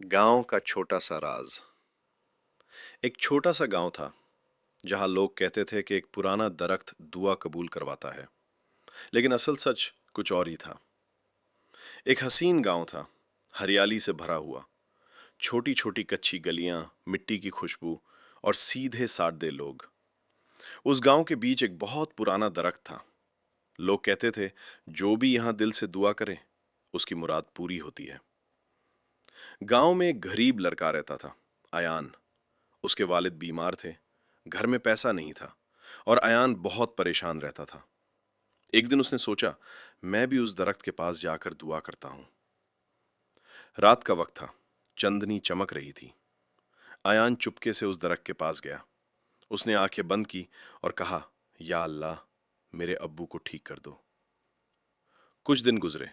गांव का छोटा सा राज। एक छोटा सा गांव था जहां लोग कहते थे कि एक पुराना दरख्त दुआ कबूल करवाता है, लेकिन असल सच कुछ और ही था। एक हसीन गांव था, हरियाली से भरा हुआ, छोटी छोटी कच्ची गलियां, मिट्टी की खुशबू और सीधे सादे लोग। उस गांव के बीच एक बहुत पुराना दरख्त था। लोग कहते थे, जो भी यहां दिल से दुआ करे उसकी मुराद पूरी होती है। गांव में एक गरीब लड़का रहता था, अयान। उसके वालिद बीमार थे, घर में पैसा नहीं था और अयान बहुत परेशान रहता था। एक दिन उसने सोचा, मैं भी उस दरख्त के पास जाकर दुआ करता हूं। रात का वक्त था, चांदनी चमक रही थी। अयान चुपके से उस दरख्त के पास गया। उसने आंखें बंद की और कहा, या अल्लाह, मेरे अब्बू को ठीक कर दो। कुछ दिन गुजरे।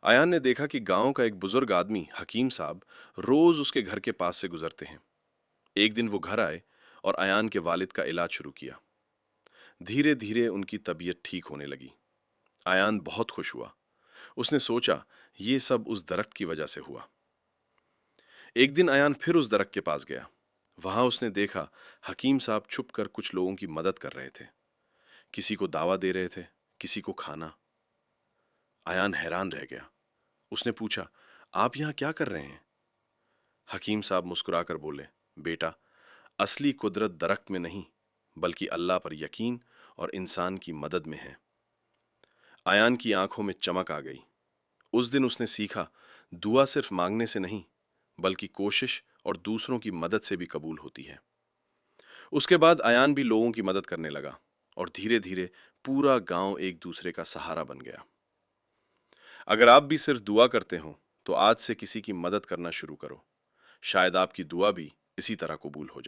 अयान ने देखा कि गांव का एक बुजुर्ग आदमी, हकीम साहब, रोज उसके घर के पास से गुजरते हैं। एक दिन वो घर आए और अयान के वालिद का इलाज शुरू किया। धीरे धीरे उनकी तबीयत ठीक होने लगी। अयान बहुत खुश हुआ। उसने सोचा, ये सब उस दरख्त की वजह से हुआ। एक दिन अयान फिर उस दरख्त के पास गया। वहां उसने देखा, हकीम साहब छुप कर कुछ लोगों की मदद कर रहे थे। किसी को दावा दे रहे थे, किसी को खाना। अयान हैरान रह गया। उसने पूछा, आप यहां क्या कर रहे हैं? हकीम साहब मुस्कुराकर बोले, बेटा, असली कुदरत दरख्त में नहीं, बल्कि अल्लाह पर यकीन और इंसान की मदद में है। अयान की आंखों में चमक आ गई। उस दिन उसने सीखा, दुआ सिर्फ मांगने से नहीं, बल्कि कोशिश और दूसरों की मदद से भी कबूल होती है। उसके बाद अयान भी लोगों की मदद करने लगा और धीरे धीरे पूरा गांव एक दूसरे का सहारा बन गया। अगर आप भी सिर्फ दुआ करते हो, तो आज से किसी की मदद करना शुरू करो। शायद आपकी दुआ भी इसी तरह कबूल हो जाए।